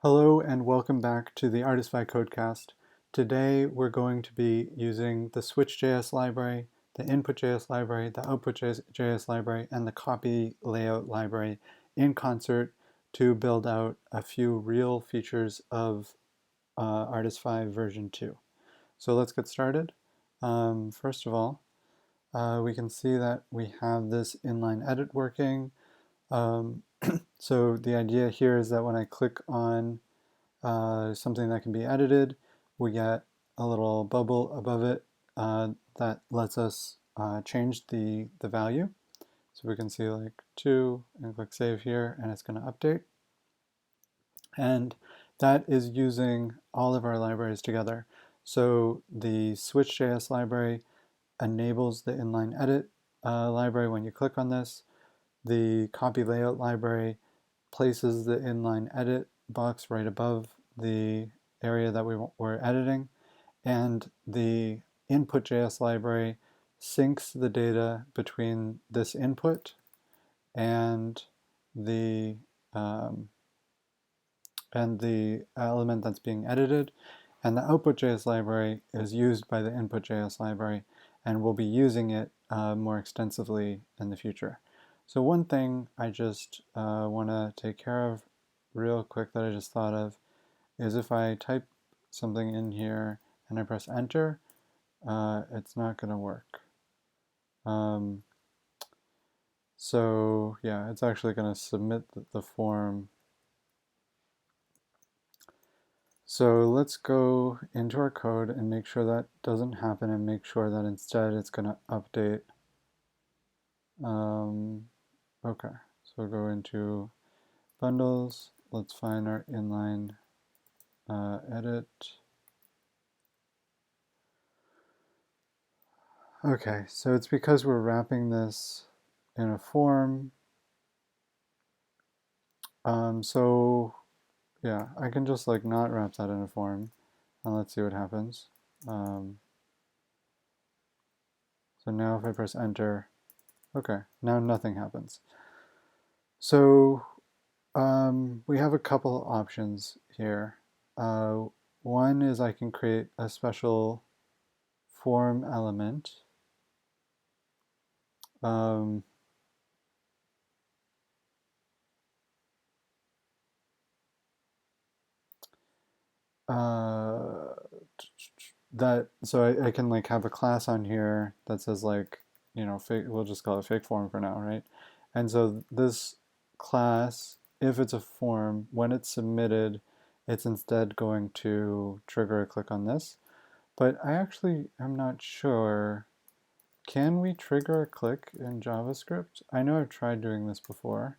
Hello and welcome back to the Artisfy Codecast. Today we're going to be using the switch.js library, the inputjs library, the outputjs library, and the copy layout library in concert to build out a few real features of Artisfy version 2. So let's get started. First of all, we can see that we have this inline edit working. So the idea here is that when I click on something that can be edited, we get a little bubble above it that lets us change the value. So we can see like 2 and click save here, and it's going to update. And that is using all of our libraries together. So the switch.js library enables the inline edit library when you click on this. The copy layout library places the inline edit box right above the area that we're editing, and the inputjs library syncs the data between this input and the element that's being edited. And the outputjs library is used by the inputjs library, and we'll be using it more extensively in the future. So one thing I just want to take care of real quick that I just thought of is if I type something in here and I press enter, it's not going to work. So yeah, it's actually going to submit the form. So let's go into our code and make sure that doesn't happen, and make sure that instead it's going to update. Okay, so we'll go into bundles. Let's find our inline edit. Okay, so it's because we're wrapping this in a form. So yeah, I can just like not wrap that in a form, and let's see what happens. So now if I press enter, okay, now nothing happens. So we have a couple options here. One is I can create a special form element. So I can like have a class on here that says like, you know, we'll just call it fake form for now, right? And so this class, if it's a form, when it's submitted, it's instead going to trigger a click on this. But I actually am not sure. Can we trigger a click in JavaScript? I know I've tried doing this before,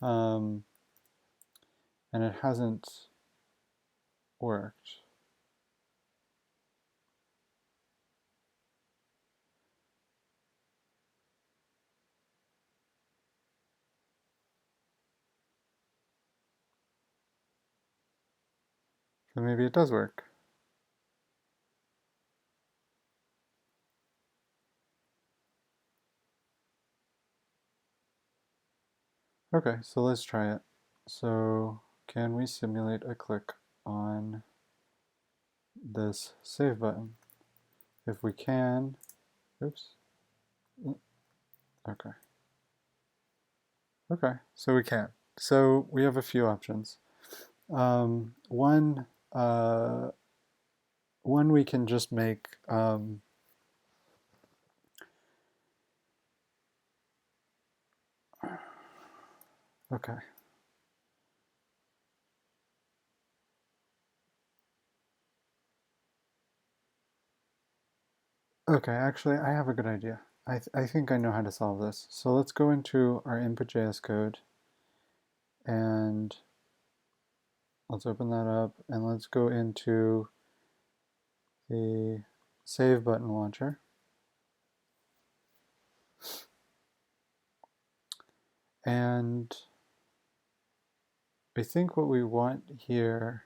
and it hasn't worked. So maybe it does work. Okay, so let's try it. So can we simulate a click on this save button? If we can, oops. Okay. Okay, so we can. So we have a few options. One we can just make okay. Okay, actually, I have a good idea. I think I know how to solve this. So let's go into our input.js code, and let's open that up, and let's go into the save button launcher. And I think what we want here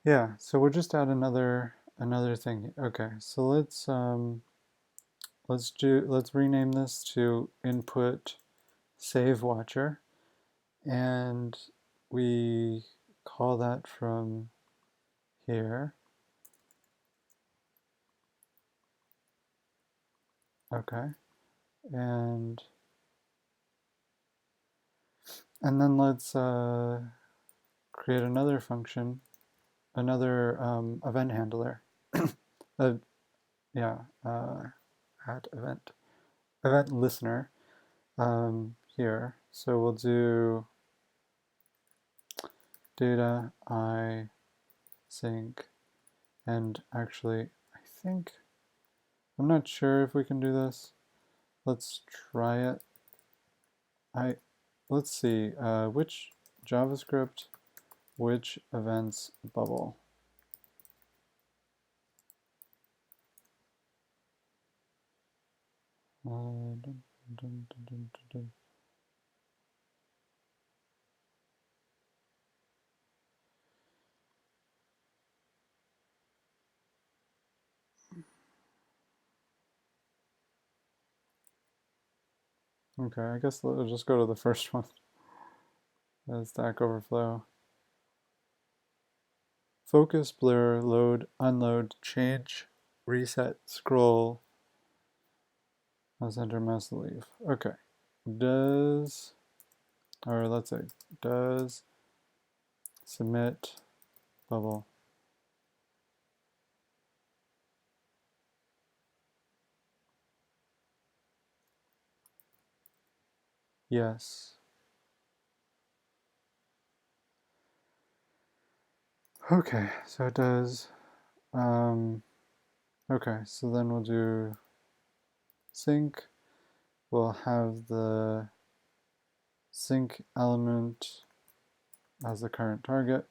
Yeah, so we'll just add another thing. Okay, so let's rename this to input save watcher, and we call that from here. Okay, and then let's create another function, another event handler. uh, yeah, at event listener here. So we'll do data I sync, and actually I think, I'm not sure if we can do this. Let's try it. Let's see, which JavaScript, which events bubble. Dun, dun, dun, okay, I guess let's just go to the first one. Stack Overflow. Focus, blur, load, unload, change, reset, scroll, mouse enter, mouse leave. Okay. Does, or let's say, does submit bubble. Yes. Okay, so it does. Okay, so then we'll do sync. We'll have the sync element as the current target.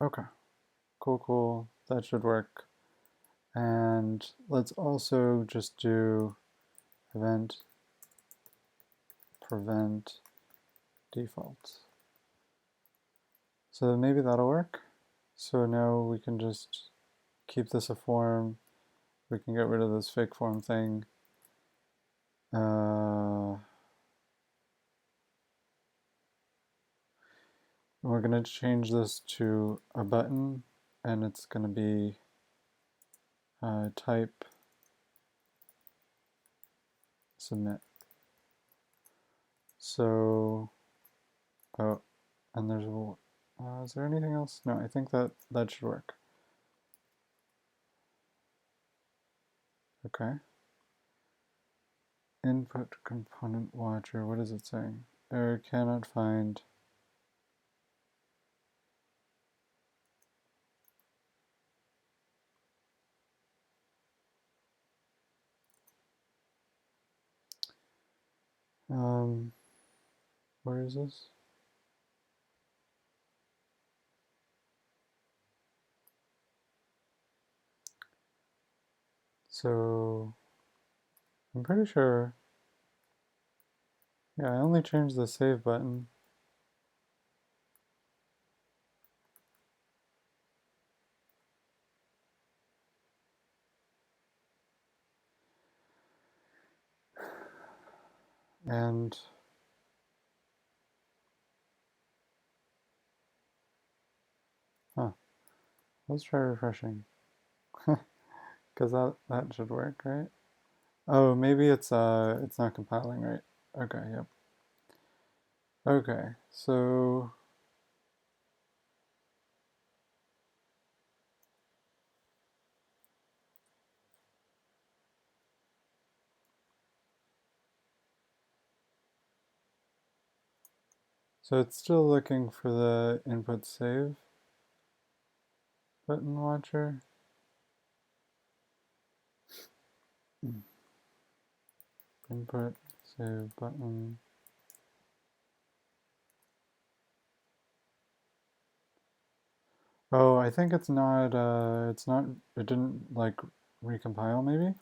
Okay, cool. That should work. And let's also just do event prevent default. So maybe that'll work. So now we can just keep this a form. We can get rid of this fake form thing. We're going to change this to a button, and it's going to be type submit. So, oh, and there's a, is there anything else? No, I think that should work. Okay. Input component watcher, what is it saying? Error cannot find. Where is this? So, I'm pretty sure, yeah, I only changed the save button. And let's try refreshing. Because that should work, right? Oh, maybe it's not compiling, right? Okay, yep. Okay, so it's still looking for the input save button watcher. Input save button. Oh, I think it's not, it didn't like recompile maybe?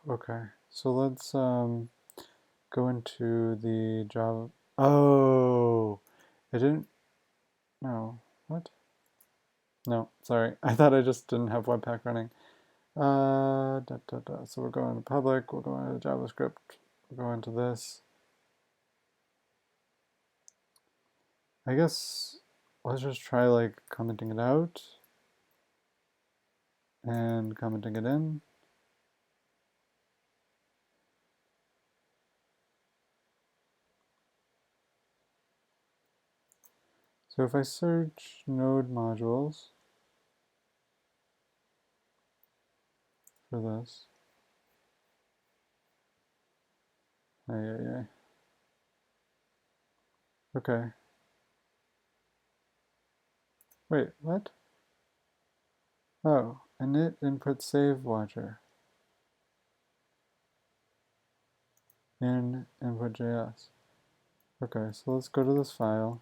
okay. So let's go into the Java. Oh, it didn't. No, what? No, sorry. I thought I just didn't have Webpack running. So we're going to public. We're going to JavaScript. We're going to this. I guess let's just try like commenting it out and commenting it in. So if I search node modules for this, okay. Wait, what? Oh, init input save watcher in inputjs. Okay, so let's go to this file.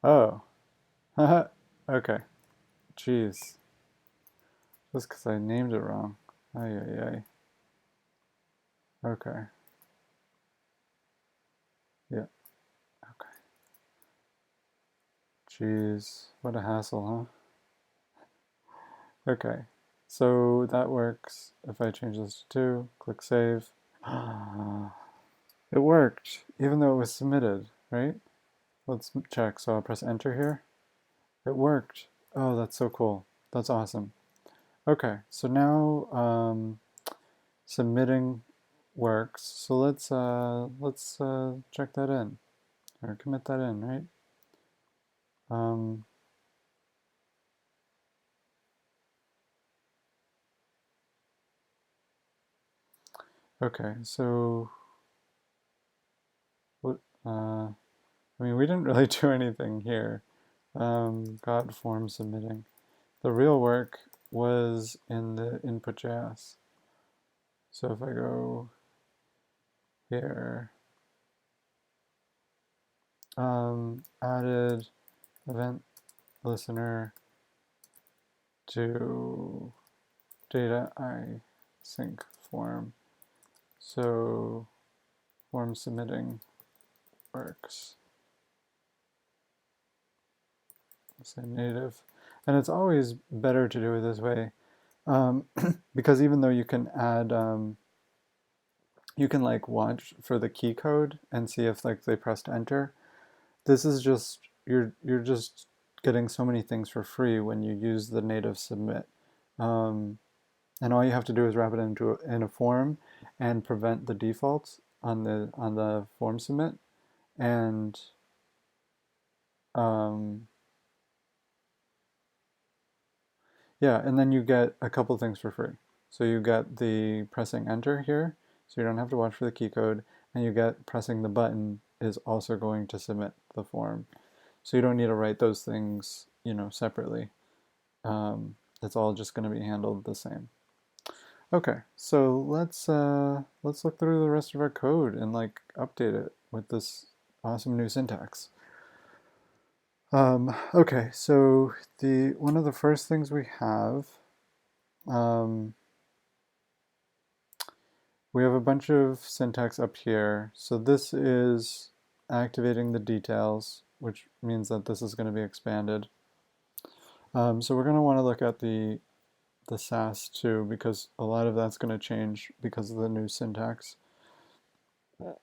Oh, okay. Jeez, just because I named it wrong. Okay. Yeah. Okay. Jeez, what a hassle, huh? Okay. So that works. If I change this to 2, click save. It worked, even though it was submitted, right? Let's check. So I'll press enter here. It worked. Oh, that's so cool. That's awesome. Okay, so now submitting works. So let's check that in or commit that in, right? Okay, so what? I mean, we didn't really do anything here. Got form submitting. The real work was in the inputjs. So if I go here, added event listener to data I sync form. So form submitting works. Say native. And it's always better to do it this way because even though you can add, you can like watch for the key code and see if like they pressed enter. This is just, you're just getting so many things for free when you use the native submit. And all you have to do is wrap it in a form and prevent the defaults on the form submit. And yeah, and then you get a couple things for free. So you get the pressing enter here, so you don't have to watch for the key code, and you get pressing the button is also going to submit the form. So you don't need to write those things, separately. It's all just going to be handled the same. Okay, so let's look through the rest of our code and like update it with this awesome new syntax. Okay, so one of the first things we have, we have a bunch of syntax up here. So this is activating the details, which means that this is going to be expanded. So we're going to want to look at the Sass too, because a lot of that's going to change because of the new syntax. So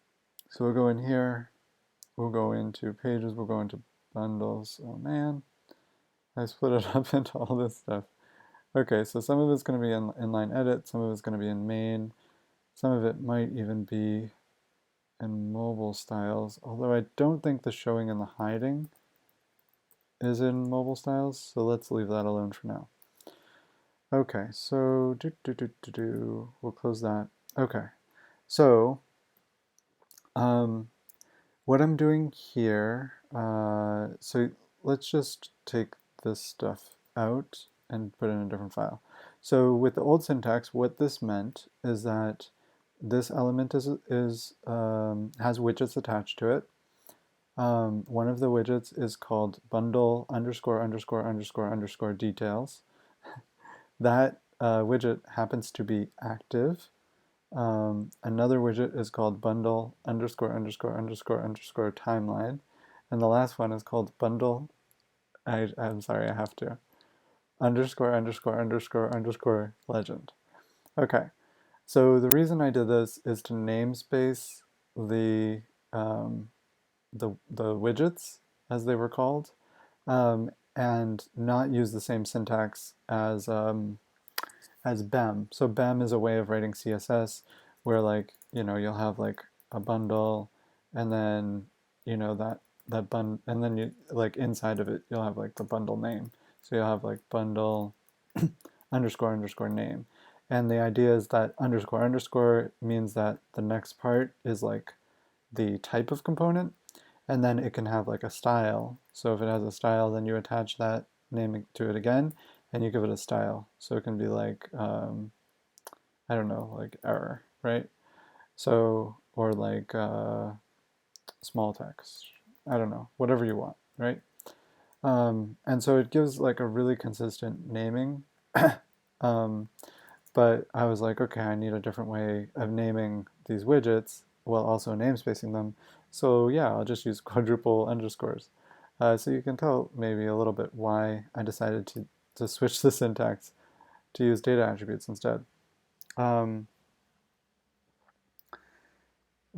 we'll go in here, we'll go into pages, we'll go into bundles. Oh man, I split it up into all this stuff. Okay, so some of it's going to be in inline edit, some of it's going to be in main, some of it might even be in mobile styles, although I don't think the showing and the hiding is in mobile styles, so let's leave that alone for now. Okay, so we'll close that. Okay, so what I'm doing here, so let's just take this stuff out and put it in a different file. So with the old syntax, what this meant is that this element has widgets attached to it. One of the widgets is called bundle underscore underscore underscore underscore details. That widget happens to be active. Another widget is called bundle underscore underscore underscore underscore timeline. And the last one is called bundle, I'm sorry, I have to, underscore underscore underscore underscore legend. Okay, so the reason I did this is to namespace um, the widgets, as they were called, and not use the same syntax as BEM. So BEM is a way of writing CSS where, like, you'll have like a bundle, and then that bundle, and then you, like, inside of it you'll have like the bundle name. So you'll have like bundle underscore underscore name. And the idea is that underscore underscore means that the next part is like the type of component, and then it can have like a style. So if it has a style, then you attach that name to it again, and you give it a style. So it can be like, I don't know, like error, right? So, or like small text, I don't know, whatever you want, right? And so it gives like a really consistent naming. um, but I was like, okay, I need a different way of naming these widgets while also namespacing them. So yeah, I'll just use quadruple underscores. So you can tell maybe a little bit why I decided to switch the syntax to use data attributes instead. Um,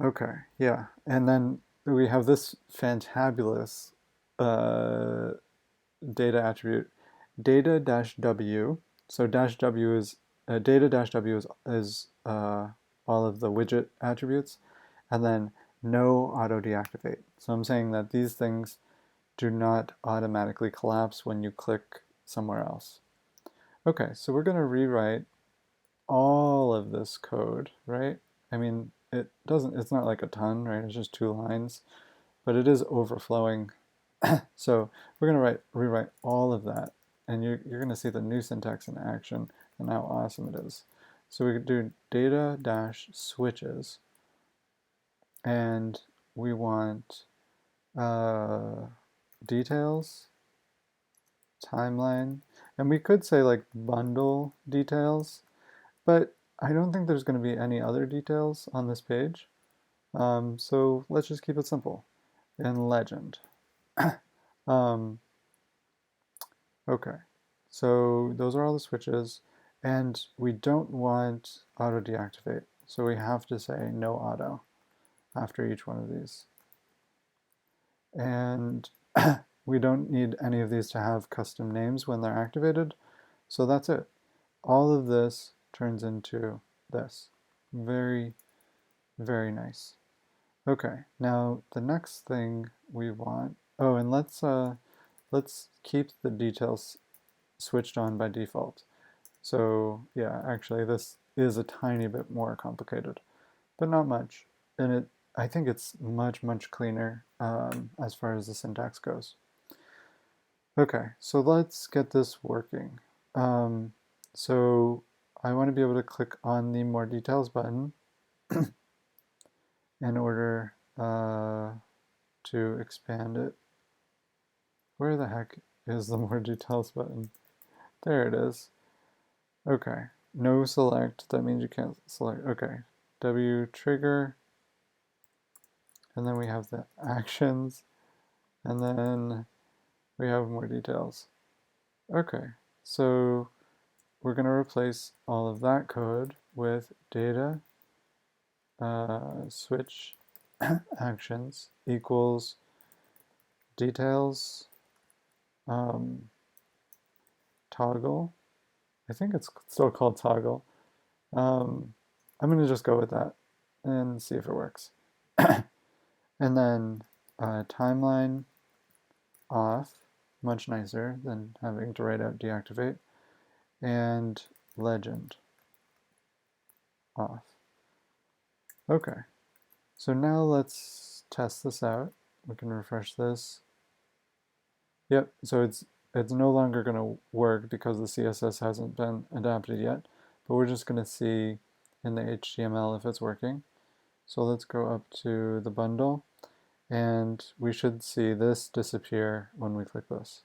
okay, yeah. And then we have this fantabulous uh, data attribute, data-w. So dash w is data-w is all of the widget attributes, and then no auto deactivate. So I'm saying that these things do not automatically collapse when you click somewhere else. Okay, so we're going to rewrite all of this code, right? I mean, it's not like a ton, right? It's just 2 lines, but it is overflowing. So we're going to rewrite all of that, and you're going to see the new syntax in action and how awesome it is. So we could do data dash switches, and we want details, timeline, and we could say like bundle details, but I don't think there's going to be any other details on this page. So let's just keep it simple. And legend. um, okay, so those are all the switches, and we don't want auto deactivate, so we have to say no auto after each one of these. And we don't need any of these to have custom names when they're activated, so that's it. All of this turns into this. Very, very nice. Okay, now the next thing we want, oh, and let's keep the details switched on by default. So yeah, actually this is a tiny bit more complicated, but not much. And I think it's much, much cleaner as far as the syntax goes. Okay, so let's get this working. So I want to be able to click on the More Details button in order to expand it. Where the heck is the More Details button? There it is. Okay, no select, that means you can't select. Okay, W trigger, and then we have the actions, and then we have more details. Okay, so we're going to replace all of that code with data switch actions equals details toggle. I think it's still called toggle. I'm going to just go with that and see if it works. And then timeline off, much nicer than having to write out deactivate, and legend off. Okay, so now let's test this out. We can refresh this. Yep, so it's no longer going to work because the CSS hasn't been adapted yet, but we're just going to see in the HTML if it's working. So let's go up to the bundle, and we should see this disappear when we click this.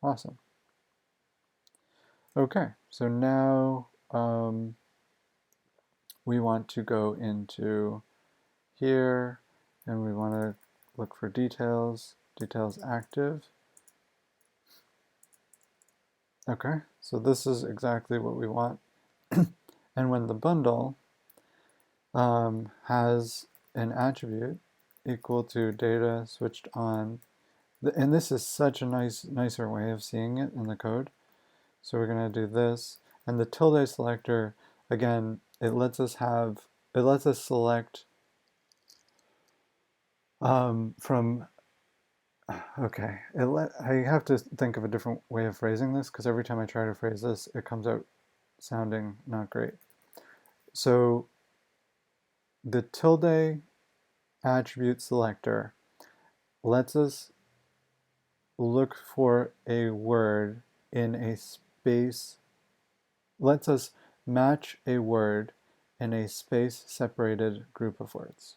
Awesome. Okay, so now we want to go into here, and we want to look for details, details active. Okay, so this is exactly what we want. And when the bundle has an attribute equal to data switched on, and this is such a nicer way of seeing it in the code. So we're going to do this, and the tilde selector, again, it lets us select from, okay, I have to think of a different way of phrasing this, because every time I try to phrase this, it comes out sounding not great. So the tilde attribute selector lets us look for a word in a space, lets us match a word in a space-separated group of words.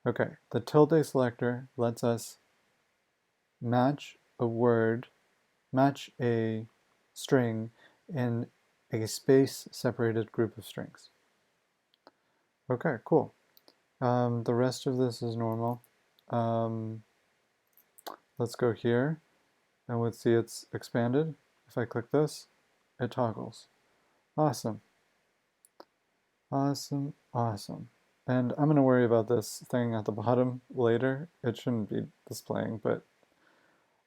Okay, the tilde selector lets us match a word, match a string in a space-separated group of strings. Okay, cool. The rest of this is normal. Let's go here, and we'll see it's expanded. If I click this, it toggles. Awesome. Awesome, awesome. And I'm going to worry about this thing at the bottom later. It shouldn't be displaying, but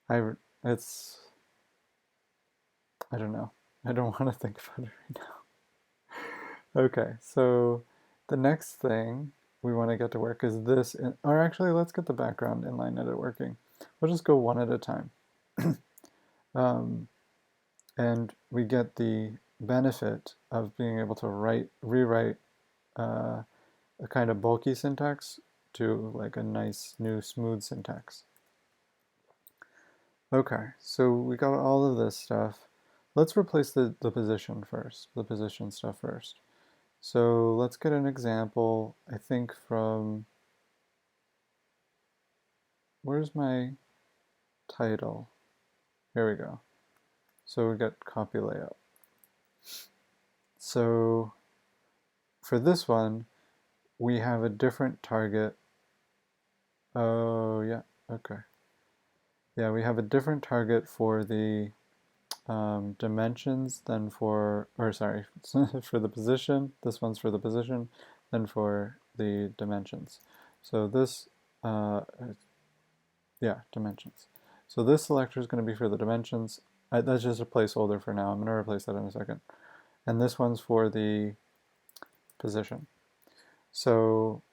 I don't know. I don't want to think about it right now. Okay, so the next thing we want to get to work is this, or actually let's get the background inline edit working. We'll just go one at a time. And we get the benefit of being able to rewrite a kind of bulky syntax to like a nice new smooth syntax. Okay, so we got all of this stuff. Let's replace the position first, the position stuff first. So let's get an example, I think from, where's my title? Here we go. So we got copy layout. So for this one, we have a different target. Oh, yeah, okay. Yeah, we have a different target for the dimensions than for, or sorry, for the position. This one's for the position, than for the dimensions. So this, yeah, dimensions. So this selector is going to be for the dimensions. That's just a placeholder for now. I'm going to replace that in a second. And this one's for the position. So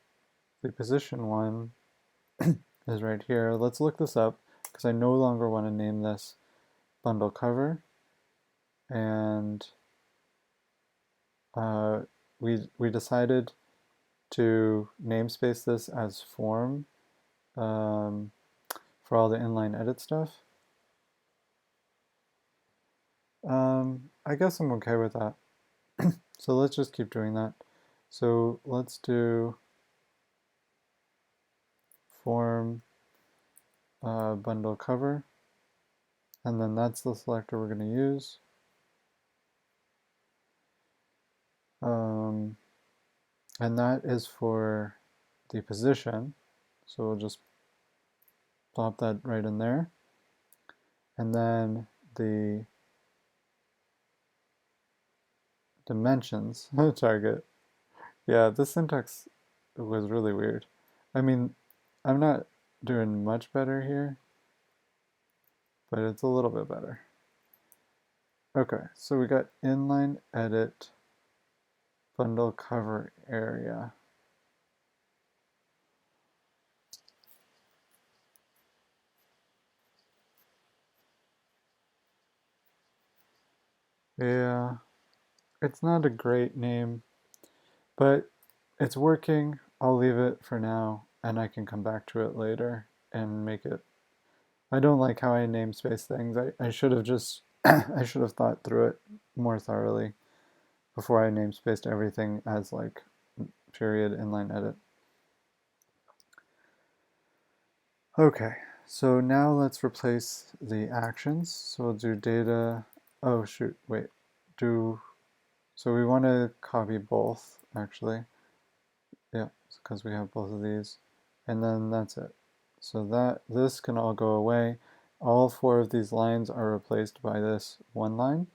the position one is right here. Let's look this up because I no longer want to name this bundle cover. And we decided to namespace this as form for all the inline edit stuff. I guess I'm okay with that. So let's just keep doing that. So let's do form bundle cover, and then that's the selector we're going to use. And that is for the position. So we'll just plop that right in there. And then the dimensions target. Yeah, this syntax was really weird. I mean, I'm not doing much better here, but it's a little bit better. Okay, so we got inline edit bundle cover area. Yeah, it's not a great name, but it's working. I'll leave it for now, and I can come back to it later and make it. I don't like how I namespace things. I should have just, I should have thought through it more thoroughly before I namespaced everything as like period inline edit. Okay, so now let's replace the actions. So we'll do data, oh shoot, wait, so we want to copy both actually. Yeah, because we have both of these. And then that's it. So this can all go away. All 4 of these lines are replaced by this one line.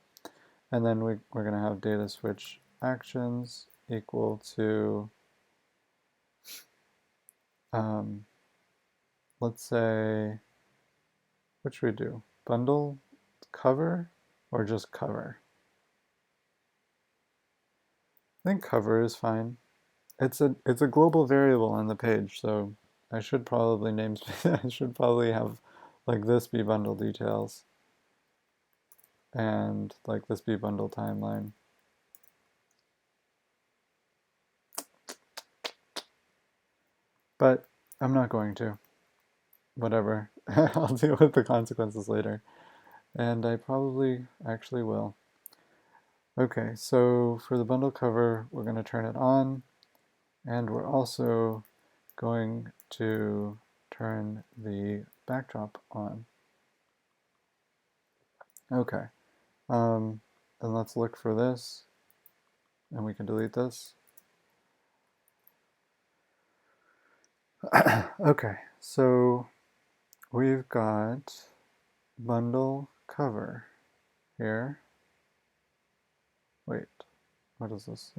And then we're going to have data switch actions equal to, let's say, what should we do? Bundle cover or just cover? I think cover is fine. It's a global variable on the page, so I should probably I should probably have like this be bundle details and like this be bundle timeline. But I'm not going to. Whatever. I'll deal with the consequences later. And I probably actually will. Okay, so for the bundle cover, we're going to turn it on, and we're also going to turn the backdrop on. Okay, and let's look for this, and we can delete this. Okay, so we've got bundle cover here. Wait, what is this?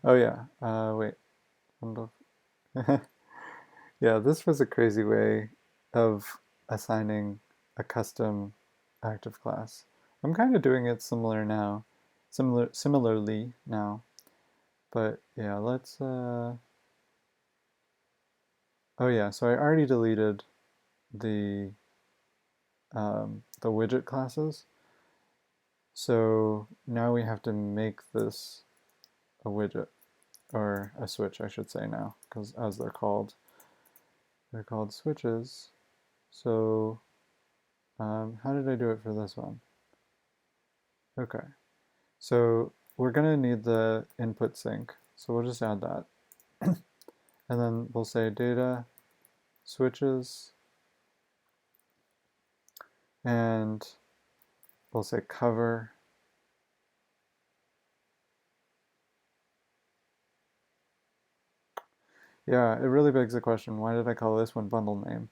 Oh yeah, wait, bundle. Yeah, this was a crazy way of assigning a custom active class. I'm kind of doing it similarly now, but yeah, let's, oh yeah, so I already deleted the widget classes, so now we have to make this a widget, or a switch, I should say now, because as they're called switches. So how did I do it for this one? Okay, so we're going to need the input sync, so we'll just add that. And then we'll say data switches, and we'll say cover. Yeah, it really begs the question, why did I call this one bundle name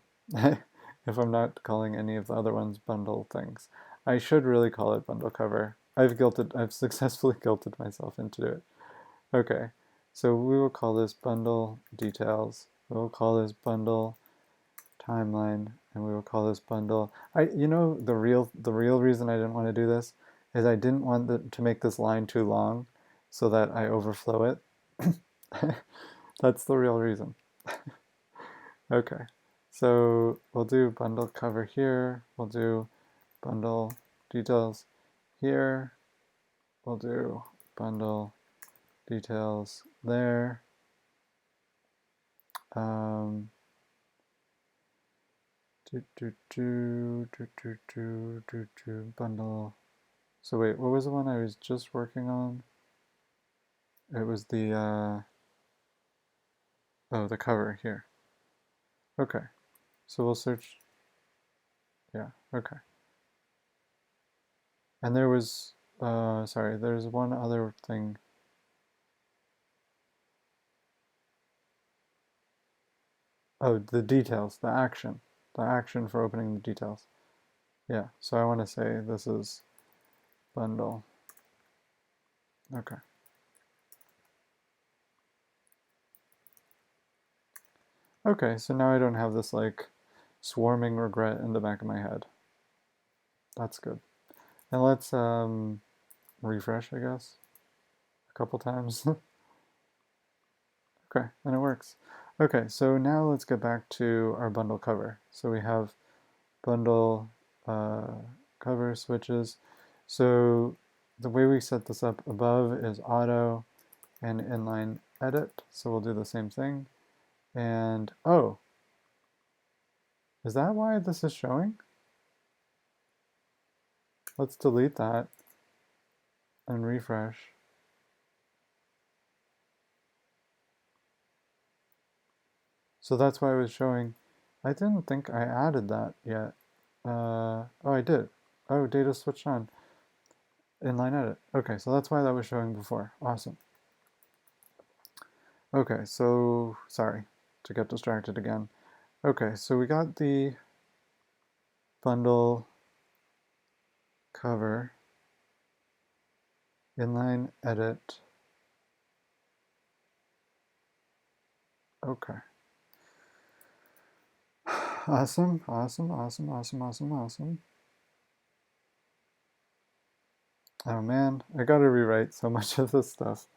if I'm not calling any of the other ones bundle things? I should really call it bundle cover. I've successfully guilted myself into it. Okay, so we will call this bundle details. We will call this bundle timeline, and we will call this bundle. The real reason I didn't want to do this is I didn't want to make this line too long so that I overflow it. That's the real reason. Okay, so we'll do bundle cover here. We'll do bundle details here. We'll do bundle details there. Um, bundle. So wait, what was the one I was just working on? It was the, oh, the cover here. Okay, so we'll search, yeah, okay. And there was, sorry, there's one other thing. Oh, the details, the action for opening the details. Yeah, so I want to say this is bundle. Okay. Okay, so now I don't have this like swarming regret in the back of my head. That's good. And let's refresh, I guess, a couple times. Okay, and it works. Okay, so now let's get back to our bundle cover. So we have bundle cover switches. So the way we set this up above is auto and inline edit. So we'll do the same thing. And oh, is that why this is showing? Let's delete that and refresh. So that's why it was showing I didn't think I added that yet. Oh, I did. Oh, data switched on. Inline edit. Okay, so that's why that was showing before. Awesome. Okay, so sorry to get distracted again. Okay, so we got the bundle cover, inline edit. Okay. Awesome, awesome, awesome, awesome, awesome, awesome. Oh man, I gotta rewrite so much of this stuff.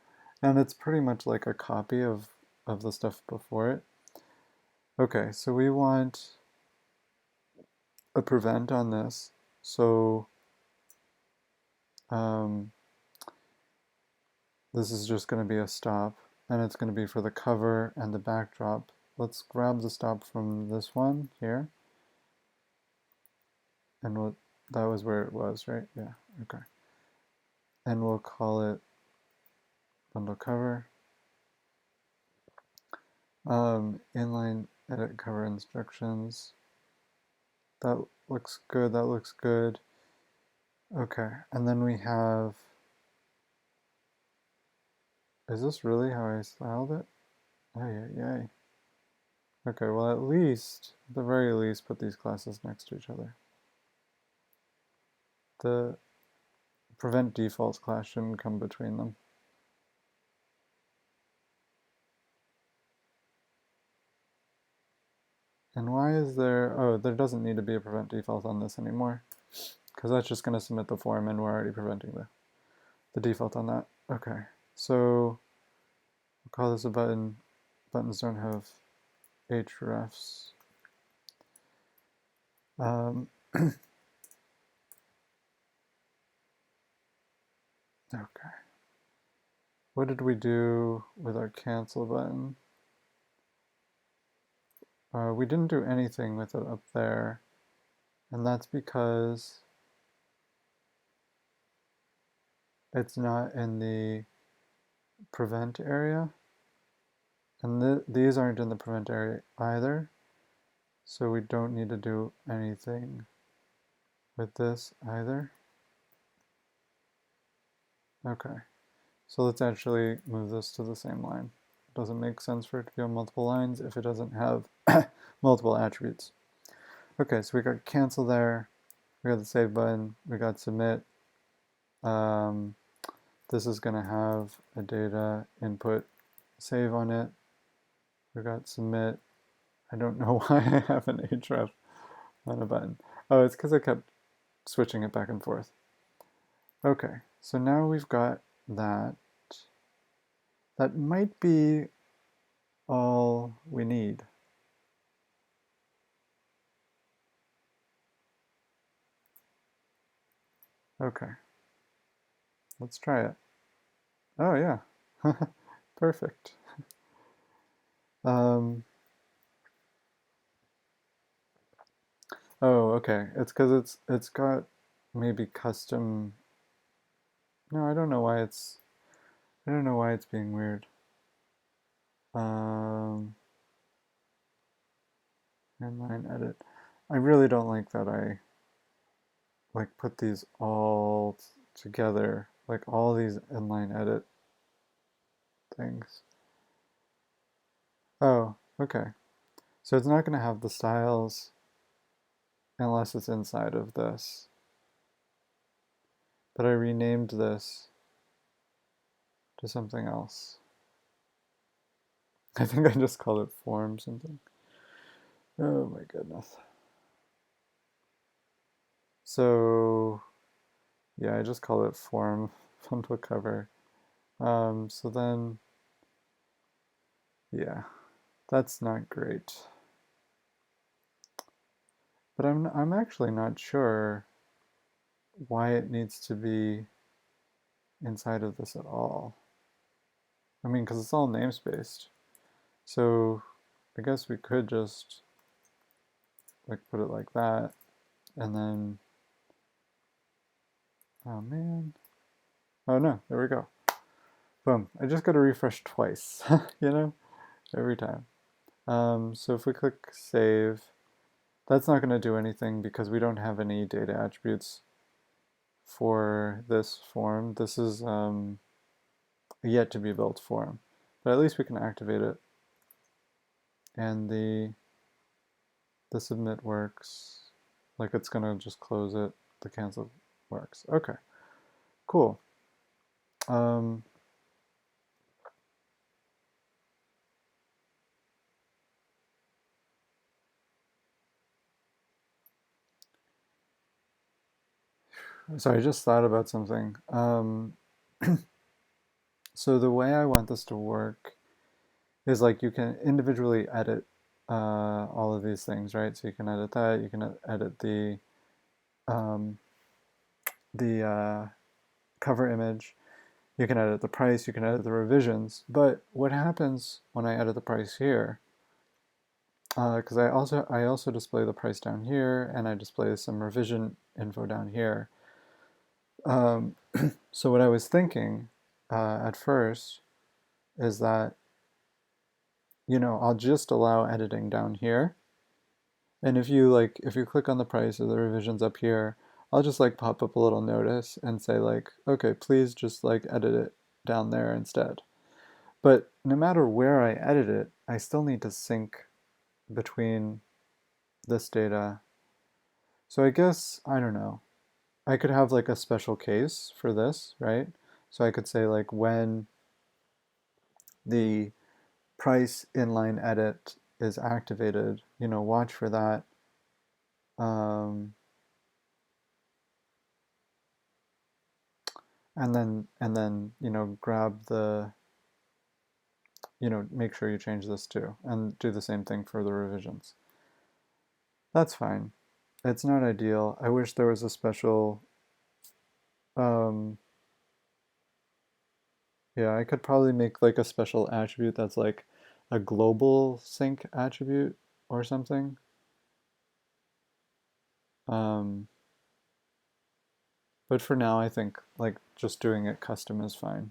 And it's pretty much like a copy of the stuff before it. Okay, so we want a prevent on this. So um, this is just going to be a stop, and it's going to be for the cover and the backdrop. Let's grab the stop from this one here. And that was where it was, right? Yeah, okay. And we'll call it bundle cover. Inline edit cover instructions. That looks good, that looks good. Okay, and then we have, is this really how I styled it? Ay, ay, ay. Okay, well at the very least, put these classes next to each other. The prevent defaults class shouldn't come between them. And why is there, oh, there doesn't need to be a prevent default on this anymore, because that's just going to submit the form and we're already preventing the default on that. Okay, so we'll call this a button. Buttons don't have hrefs. Okay. What did we do with our cancel button? We didn't do anything with it up there, and that's because it's not in the prevent area, and these aren't in the prevent area either, so we don't need to do anything with this either. Okay, so let's actually move this to the same line. It doesn't make sense for it to be on multiple lines if it doesn't have multiple attributes. Okay, so we got cancel there, we got the save button, we got submit. This is going to have a data input save on it. We got submit. I don't know why I have an href on a button. Oh, it's because I kept switching it back and forth. Okay, so now we've got that. That might be all we need. Okay, let's try it. Oh yeah, perfect. Oh, okay. It's because it's got maybe custom. No, I don't know why it's being weird. Inline edit. I really don't like that I put these all together, like all these inline edit things. Oh, okay. So it's not going to have the styles unless it's inside of this. But I renamed this to something else. I think I just called it form something. Oh my goodness. So yeah, I just call it form bundle cover. So then, yeah, that's not great. But I'm actually not sure why it needs to be inside of this at all. I mean, because it's all namespaced. So I guess we could just put it like that, and then, oh man. Oh no, there we go. Boom. I just got to refresh twice, you know, every time. So if we click save, That's not going to do anything because we don't have any data attributes for this form. This is a yet to be built form, but at least we can activate it. And the submit works, like it's going to just close it. The cancel works. Okay, cool. Sorry, I just thought about something. So the way I want this to work is like you can individually edit all of these things, right? So you can edit that, you can edit um, the cover image, you can edit the price, you can edit the revisions. But what happens when I edit the price here? Because I also display the price down here, and I display some revision info down here. So what I was thinking at first is that, I'll just allow editing down here. And if you click on the price or the revisions up here, I'll just like pop up a little notice and say like, okay, please just like edit it down there instead. But no matter where I edit it, I still need to sync between this data. So I guess, I don't know, I could have like a special case for this, right? So I could say like when the price inline edit is activated, watch for that. And then grab the, make sure you change this too, and do the same thing for the revisions. That's fine. It's not ideal. I wish there was a special, yeah, I could probably make like a special attribute that's like a global sync attribute or something. Um, but for now, I think like just doing it custom is fine.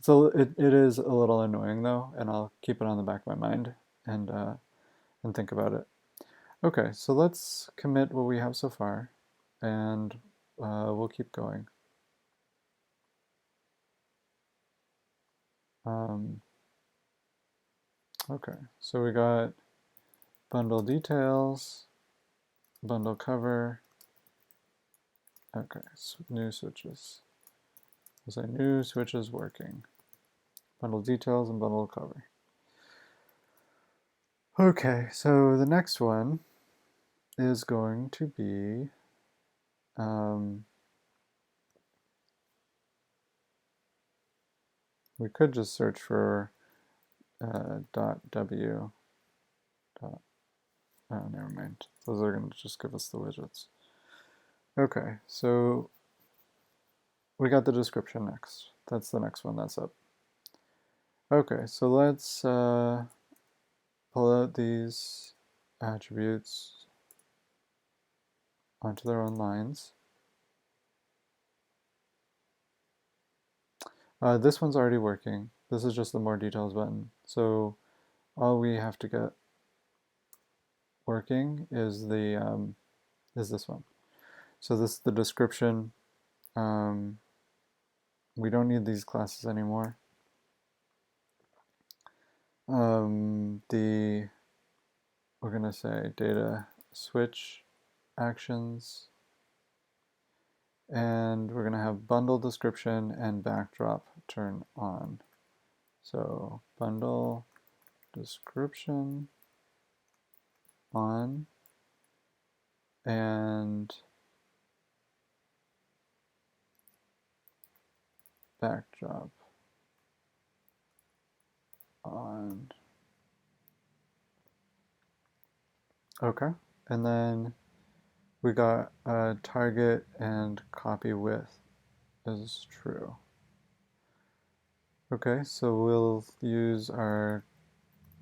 It is a little annoying though, and I'll keep it on the back of my mind and think about it. Okay, so let's commit what we have so far, and we'll keep going. Okay, so we got bundle details, bundle cover. Okay, new switches. We'll say new switches working. Bundle details and bundle cover. Okay, so the next one is going to be we could just search for .w. Oh, never mind. Those are going to just give us the widgets. Okay, so we got the description next. That's the next one that's up. Okay, so let's pull out these attributes onto their own lines. This one's already working. This is just the more details button. So all we have to get working is this one. So this is the description. We don't need these classes anymore. We're gonna say data switch actions, and we're gonna have bundle description and backdrop turn on. So bundle description on, and backdrop on. Okay, and then we got target and copy width is true. Okay, so we'll use our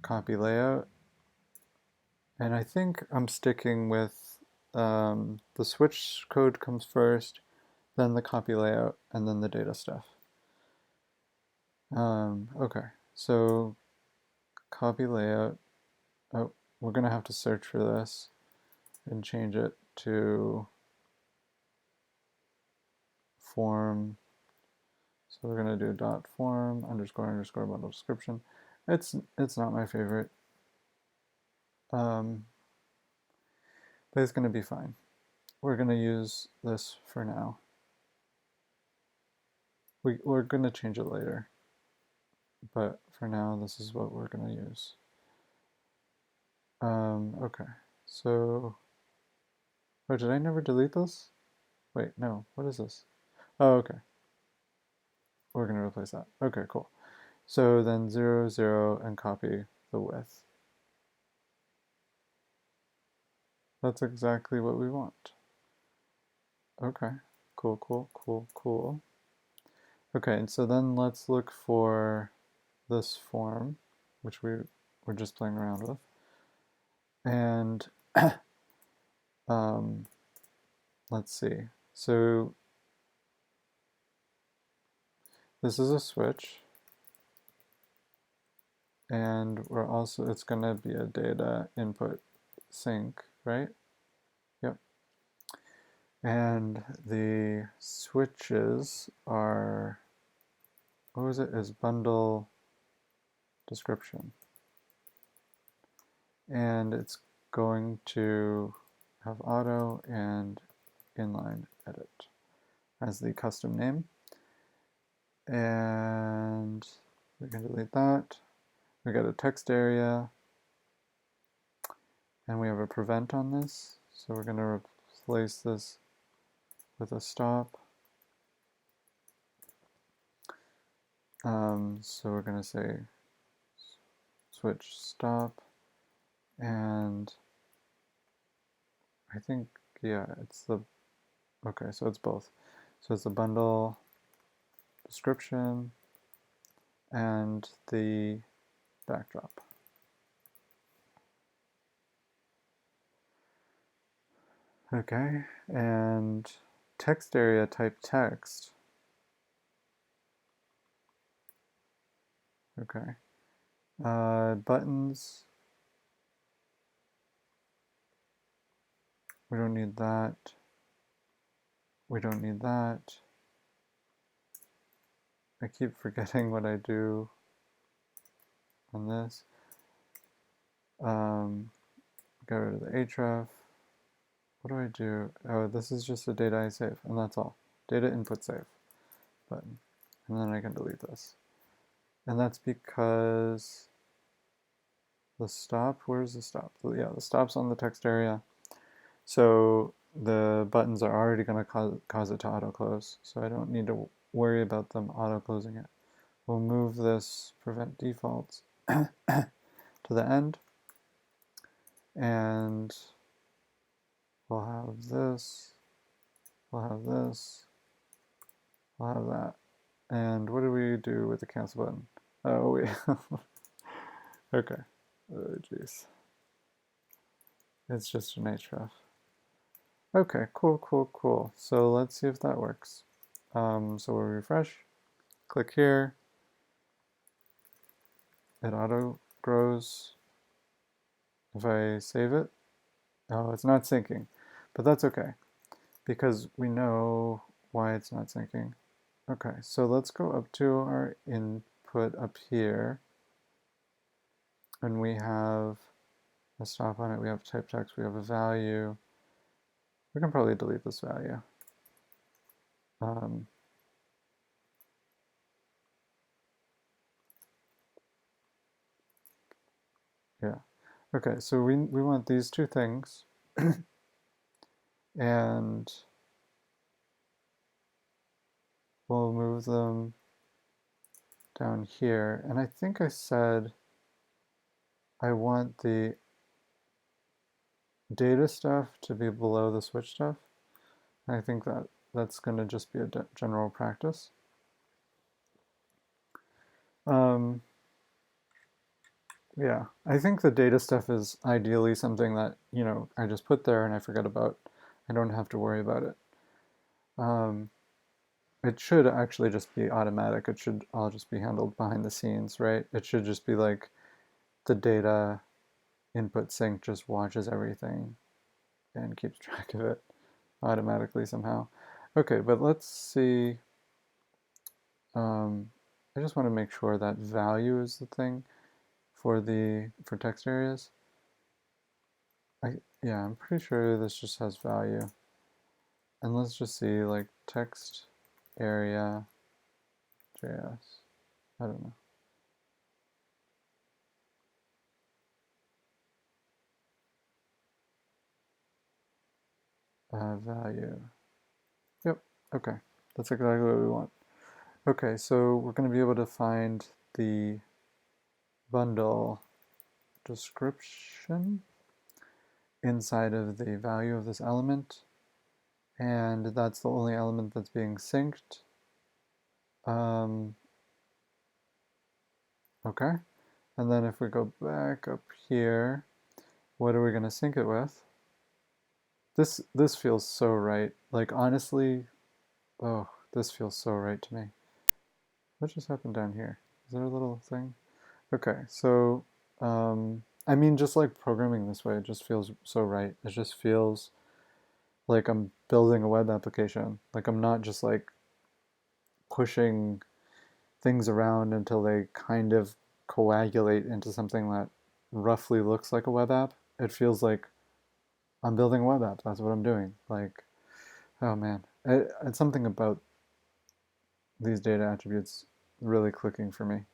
copy layout, and I think I'm sticking with the switch code comes first, then the copy layout, and then the data stuff. Okay, so copy layout. Oh, we're gonna have to search for this. and change it to form. So we're going to do dot form underscore underscore bundle description. It's not my favorite, but it's going to be fine. We're going to use this for now. We're going to change it later, but for now this is what we're going to use. Okay, so, oh, did I never delete this? Wait, no, what is this? Oh, okay. We're going to replace that. Okay, cool. So then 0, 0, and copy the width. That's exactly what we want. Okay, cool, cool, cool, cool. Okay, and so then let's look for this form, which we're just playing around with. And let's see. So this is a switch. And we're also, it's going to be a data input sync, right? Yep. And the switches are, what was it? Is bundle description. And it's going to have auto and inline edit as the custom name. And we can delete that. We got a text area, and we have a prevent on this. So we're going to replace this with a stop. So we're going to say switch stop, and I think, yeah, it's the, okay, so it's both. So it's the bundle description and the backdrop. Okay, and text area type text. Okay. Buttons. We don't need that. We don't need that. I keep forgetting what I do on this. Get rid of the href. What do I do? Oh, this is just the data I save, and that's all. Data input save button. And then I can delete this. And that's because the stop, where's the stop? Yeah, the stop's on the text area. So the buttons are already going to cause it to auto-close, so I don't need to worry about them auto-closing it. We'll move this prevent defaults to the end, and we'll have this, we'll have this, we'll have that. And what do we do with the cancel button? Oh, wait. Okay. Oh, jeez. It's just an href. Okay, cool, cool, cool. So let's see if that works. So we'll refresh, click here, it auto grows. If I save it, oh, it's not syncing, but that's okay because we know why it's not syncing. Okay, so let's go up to our input up here, and we have a stop on it, we have type text, we have a value. We can probably delete this value. Yeah. Okay, so we want these two things, and we'll move them down here. And I think I said I want the data stuff to be below the switch stuff. And I think that that's going to just be a general practice. Yeah, I think the data stuff is ideally something that, you know, I just put there and I forget about. I don't have to worry about it. It should actually just be automatic. It should all just be handled behind the scenes, right? It should just be like the data input sync just watches everything and keeps track of it automatically somehow. Okay, but let's see. I just want to make sure that value is the thing for text areas. Yeah, I'm pretty sure this just has value. And let's just see, like, text area JS. I don't know. Value. Yep, okay. That's exactly what we want. Okay, so we're going to be able to find the bundle description inside of the value of this element, and that's the only element that's being synced. Okay, and then if we go back up here, what are we going to sync it with? This feels so right. Like, honestly, oh, this feels so right to me. What just happened down here? Is there a little thing? Okay, so I mean, just like programming this way, it just feels so right. It just feels like I'm building a web application. Like I'm not just like pushing things around until they kind of coagulate into something that roughly looks like a web app. It feels like I'm building a web app. That's what I'm doing. Like, oh man, it's something about these data attributes really clicking for me.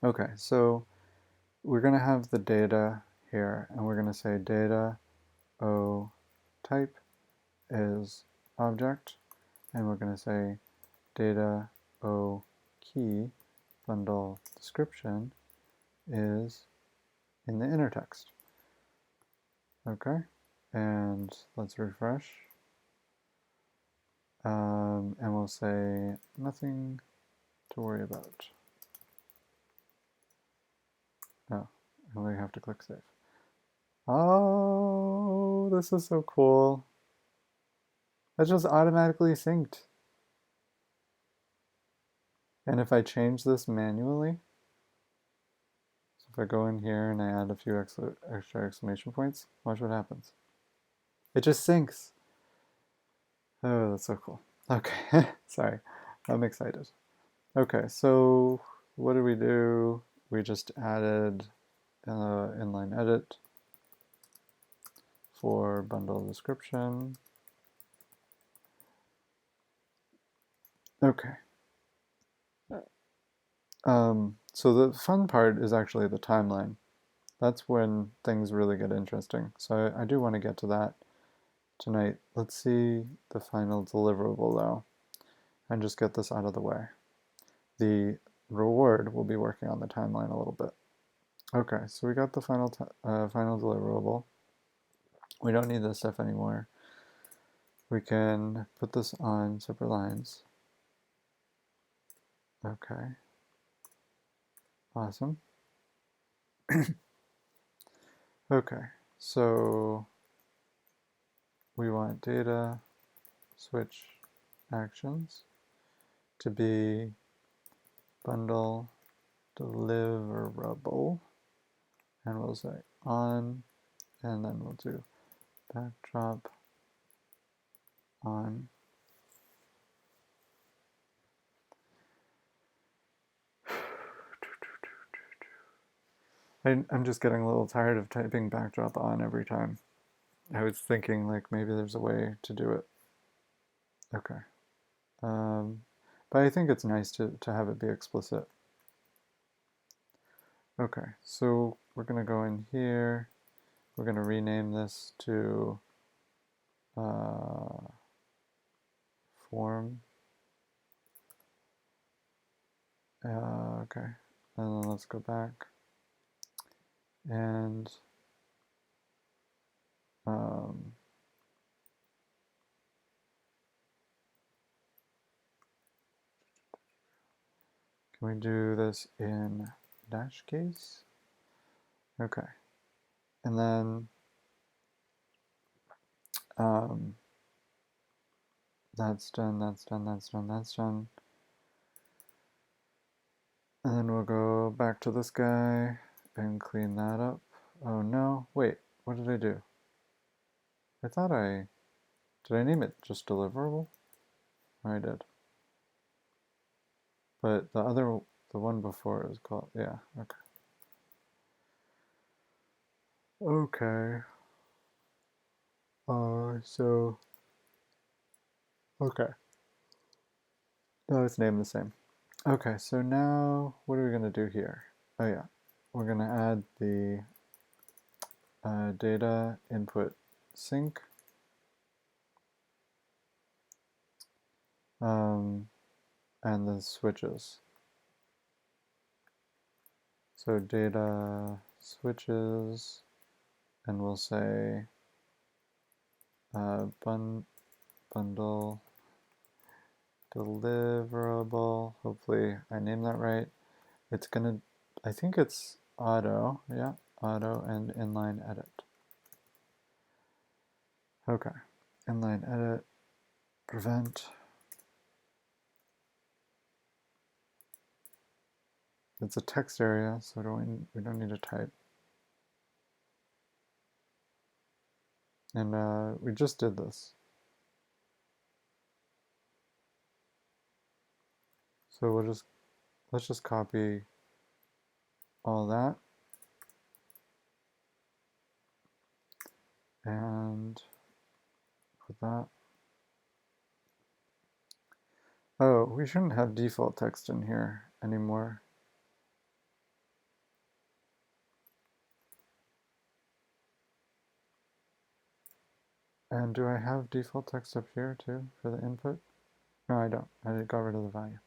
Okay, so we're going to have the data here, and we're going to say data o type is object, and we're going to say data o key bundle description is in the inner text. Okay, and let's refresh. And we'll say nothing to worry about. Oh, and we have to click save. Oh, this is so cool. That's just automatically synced. And if I change this manually, so if I go in here and I add a few extra exclamation points, watch what happens. It just syncs. Oh, that's so cool. Okay, sorry, I'm excited. Okay, so what did we do? We just added inline edit for bundle description. Okay. So the fun part is actually the timeline. That's when things really get interesting. So I do want to get to that tonight. Let's see the final deliverable though, and just get this out of the way. The reward will be working on the timeline a little bit. Okay, so we got the final deliverable. We don't need this stuff anymore. We can put this on separate lines. Okay. Awesome. Okay, so we want data switch actions to be bundle deliverable, and we'll say on, and then we'll do backdrop on. I'm just getting a little tired of typing backdrop on every time. I was thinking like maybe there's a way to do it. Okay. But I think it's nice to have it be explicit. Okay, so we're going to go in here. We're going to rename this to form. Okay, and then let's go back. And can we do this in dash case? Okay, and then that's done, that's done, that's done, that's done. And then we'll go back to this guy and clean that up. Oh no, wait, what did I do? I thought did I name it just deliverable? I did. But the one before is called, yeah, okay. Okay. Okay. No, it's named the same. Okay, so now what are we going to do here? Oh yeah, we're going to add the data input sync. And the switches. So data switches, and we'll say bundle deliverable. Hopefully I named that right. It's gonna, I think it's auto, yeah, auto and inline edit. Okay, inline edit, prevent. It's a text area, so we don't need to type. And we just did this. So let's just copy all that. And put that. Oh, we shouldn't have default text in here anymore. And do I have default text up here too for the input? No, I don't. I got rid of the value.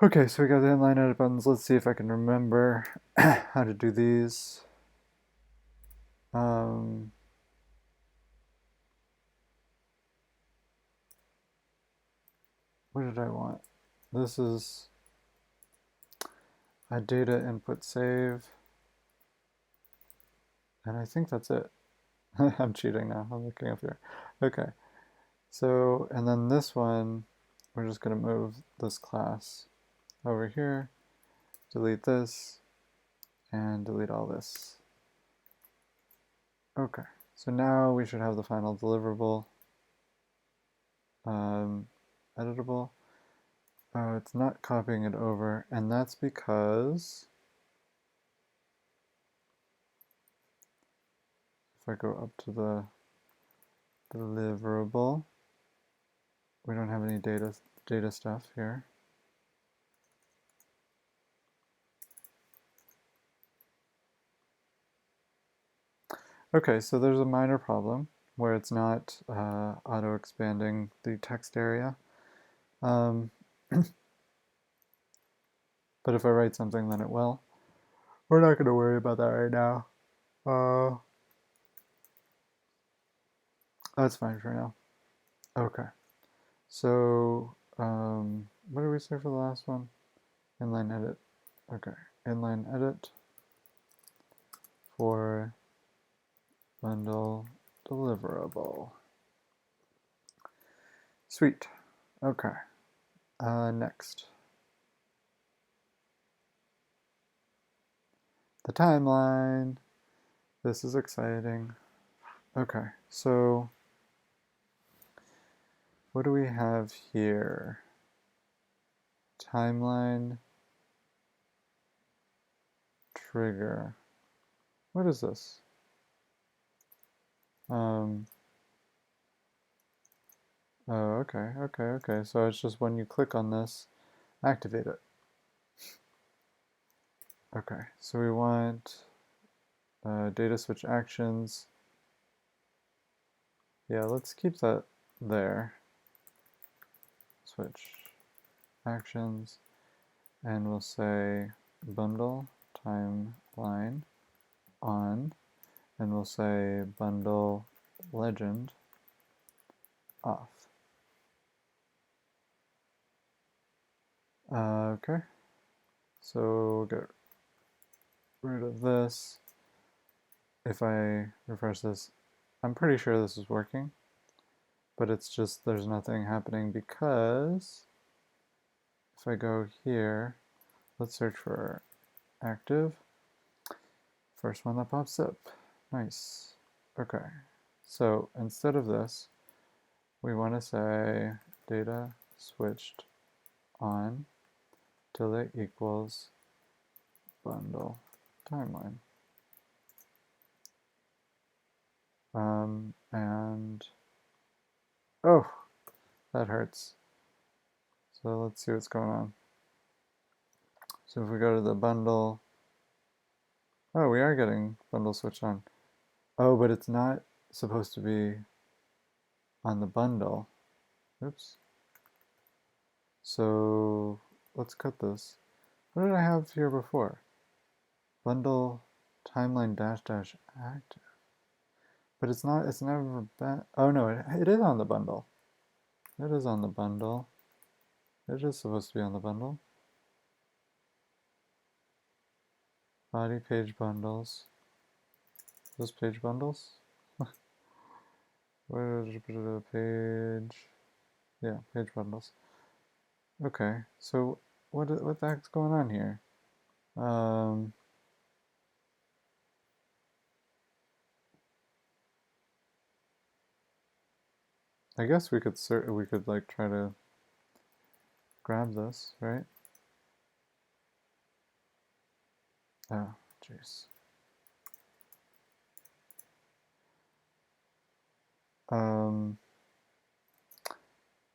Okay, so we got the inline edit buttons. Let's see if I can remember how to do these. What did I want? This is a data input save. And I think that's it. I'm cheating now. I'm looking up here. Okay. So, and then this one, we're just going to move this class over here, delete this, and delete all this. Okay, so now we should have the final deliverable editable. Oh, it's not copying it over, and that's because if I go up to the deliverable, we don't have any data stuff here. Okay, so there's a minor problem where it's not auto-expanding the text area. But if I write something, then it will. We're not going to worry about that right now. That's fine for now. Okay. So, what did we say for the last one? Inline edit. Okay. Inline edit for bundle deliverable. Sweet. Okay. Next. The timeline. This is exciting. Okay, so what do we have here? Timeline trigger. What is this? Oh, okay. So it's just when you click on this, activate it. Okay, so we want data switch actions. Yeah, let's keep that there. Switch actions, and we'll say bundle timeline on, and we'll say bundle legend off. Okay, so we'll get rid of this. If I refresh this, I'm pretty sure this is working, but it's just there's nothing happening because if I go here, let's search for active. First one that pops up. Nice. Okay. So instead of this, we want to say data switched on till it equals bundle timeline. And oh, that hurts. So let's see what's going on. So if we go to the bundle, oh, we are getting bundle switched on. Oh, but it's not supposed to be on the bundle. Oops. So let's cut this. What did I have here before? Bundle timeline dash dash active. But it's not, it's never been, oh no, it is on the bundle. It is on the bundle. It is supposed to be on the bundle. Body page bundles. Those page bundles? Where did you put it? Page? Yeah, page bundles. Okay, so what the heck's going on here? I guess we could like try to grab this, right? Oh, jeez.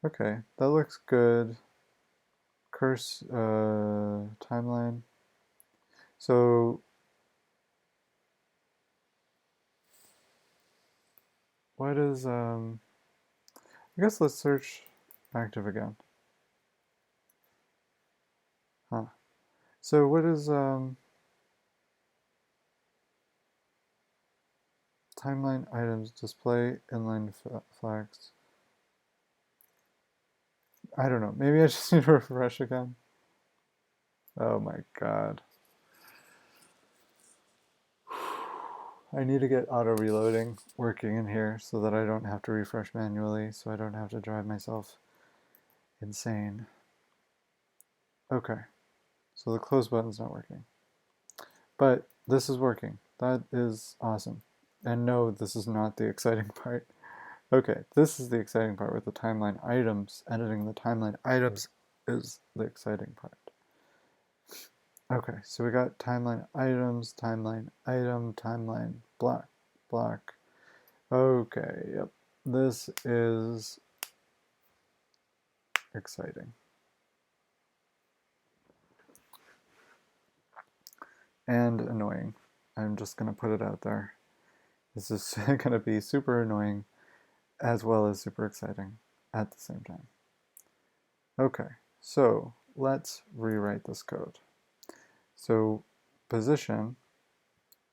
Okay, that looks good. Curse timeline. So what is I guess let's search active again. Huh. So what is timeline items display inline flags? I don't know. Maybe I just need to refresh again. Oh my god. I need to get auto reloading working in here so that I don't have to refresh manually, so I don't have to drive myself insane. Okay, so the close button's not working. But this is working. That is awesome. And no, this is not the exciting part. Okay, this is the exciting part with the timeline items. Editing the timeline items is the exciting part. Okay, so we got timeline items, timeline item, timeline block, block. Okay, yep. This is exciting. And annoying. I'm just going to put it out there. This is going to be super annoying as well as super exciting at the same time. Okay, so let's rewrite this code. So position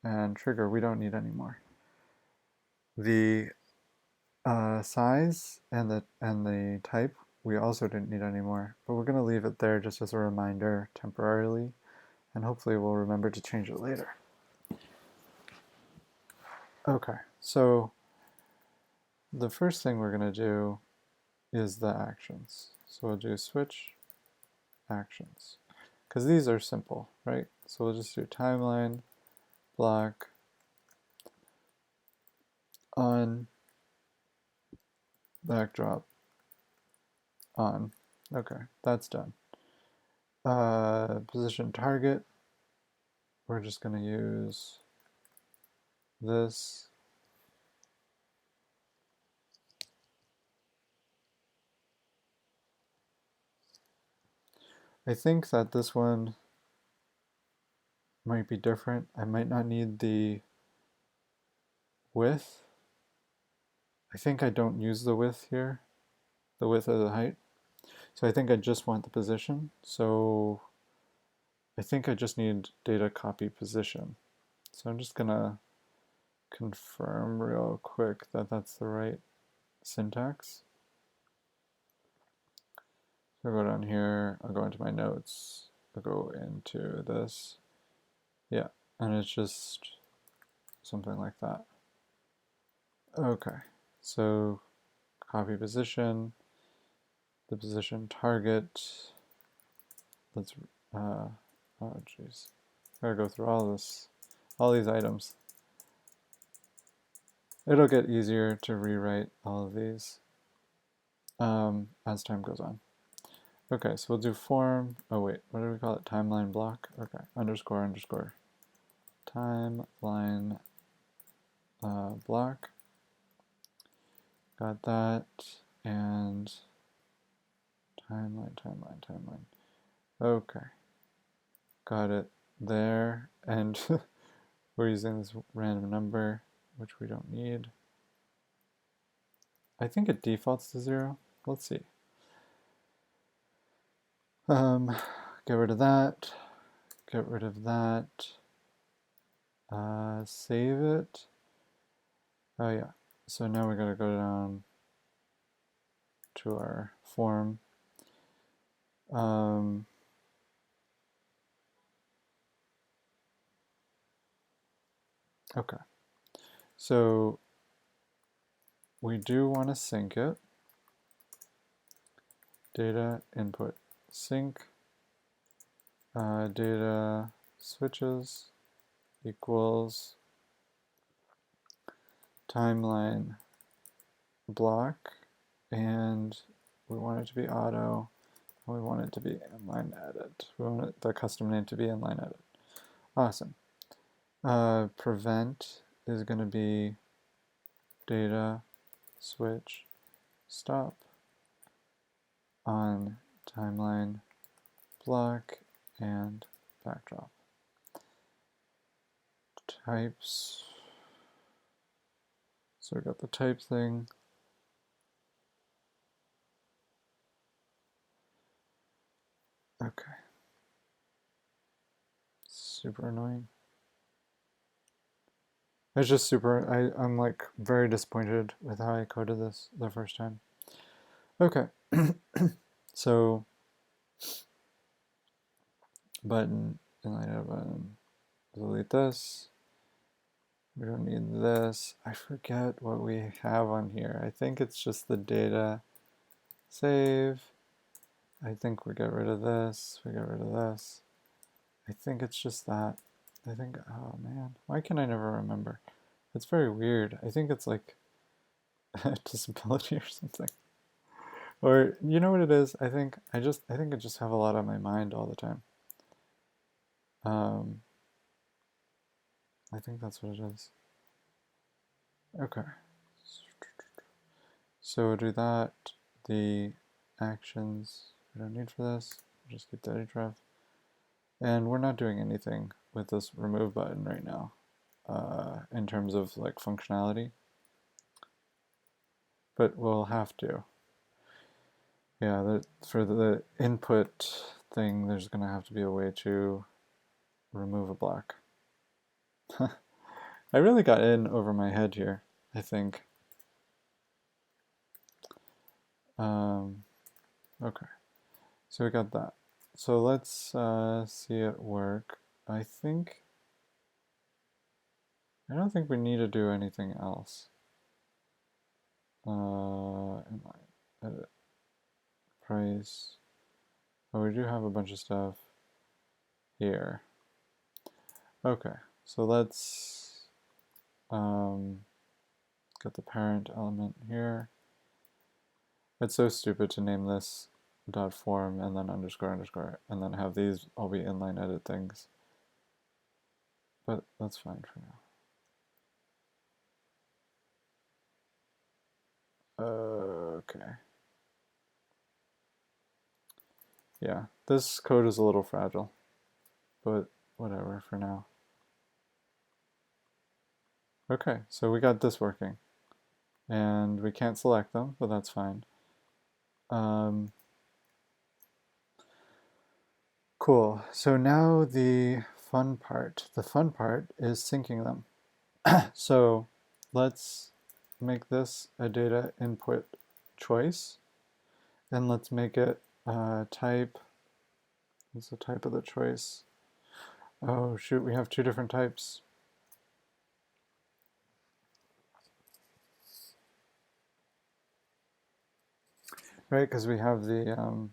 and trigger we don't need anymore. The size and the type we also didn't need anymore, but we're going to leave it there just as a reminder temporarily, and hopefully we'll remember to change it later. Okay, so the first thing we're going to do is the actions. So we'll do switch actions, because these are simple, right? So we'll just do timeline, block, on, backdrop, on. Okay, that's done. Position target, we're just going to use this. I think that this one might be different. I might not need the width. I think I don't use the width here, the width or the height. So I think I just want the position. So I think I just need data copy position. So I'm just gonna confirm real quick that that's the right syntax. So I'll go down here, I'll go into my notes, I'll go into this. Yeah, and it's just something like that. Okay, so copy position, the position target. Let's, oh jeez, gotta go through all these items. it'll get easier to rewrite all of these as time goes on. Okay, so we'll do form. Oh wait, what do we call it? Timeline block. Okay, underscore underscore timeline block. Got that, and timeline. Okay, got it there, and we're using this random number, which we don't need. I think it defaults to 0. Let's see. Get rid of that. Get rid of that. Save it. Oh yeah. So now we gotta go down to our form. Okay. So we do want to sync it. Data input sync. Data switches equals timeline block, and we want it to be auto, and we want it to be inline edit. We want the custom name to be inline edit. Awesome. Prevent is going to be data switch stop on timeline block and backdrop. Types. So we got the type thing. Okay. Super annoying. It's just super, I'm like very disappointed with how I coded this the first time. Okay. So button, inline edit button, delete this. We don't need this. I forget what we have on here. I think it's just the data save. I think we get rid of this. We get rid of this. I think it's just that. I think, oh man, why can I never remember? It's very weird. I think it's like a disability or something. Or you know what it is? I think I just have a lot on my mind all the time. I think that's what it is. Okay. So we'll do that. The actions we don't need for this. We'll just keep the href. And we're not doing anything with this remove button right now in terms of like functionality. But we'll have to. Yeah, for the input thing, there's going to have to be a way to remove a block. I really got in over my head here, I think. Okay, so we got that. So let's see it work. I don't think we need to do anything else. Inline, edit, price. Oh, we do have a bunch of stuff here. Okay, so let's get the parent element here. It's so stupid to name this dot form and then underscore underscore and then have these all be inline edit things. But that's fine for now. Okay. Yeah, this code is a little fragile, but whatever for now. Okay, so we got this working. And we can't select them, but that's fine. Cool. So now the fun part. The fun part is syncing them. So let's make this a data input choice. And let's make it type. What's the type of the choice? Oh shoot, we have two different types. Right, because we have the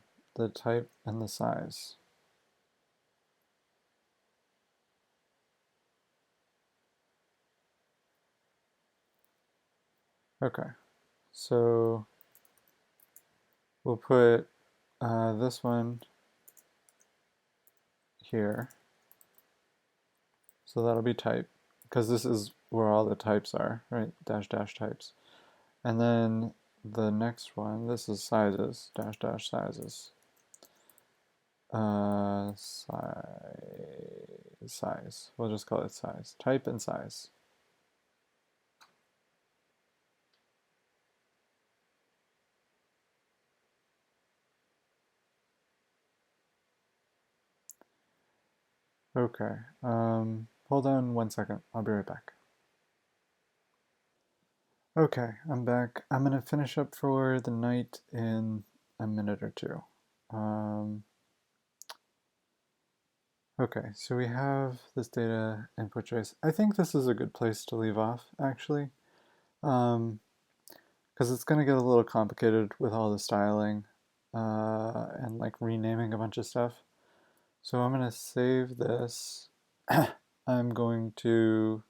type and the size. Okay, so we'll put this one here. So that'll be type, because this is where all the types are, right? Dash dash types. And then the next one, this is sizes, dash dash sizes. Size. We'll just call it size. Type and size. Okay. Hold on 1 second. I'll be right back. Okay, I'm back. I'm gonna finish up for the night in a minute or two. Okay, so we have this data input choice. I think this is a good place to leave off, actually, because it's going to get a little complicated with all the styling and like renaming a bunch of stuff. So I'm going to save this. I'm going to,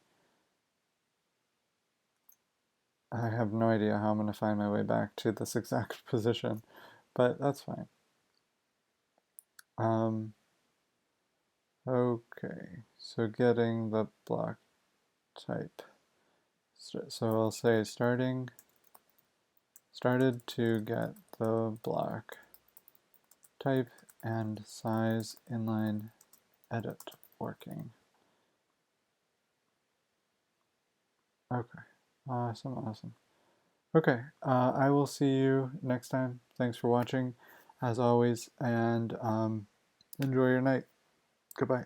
I have no idea how I'm going to find my way back to this exact position, but that's fine. Okay, so getting the block type. So I'll say started to get the block type and size inline edit working. Okay, awesome. Okay, I will see you next time. Thanks for watching, as always, and enjoy your night. Goodbye.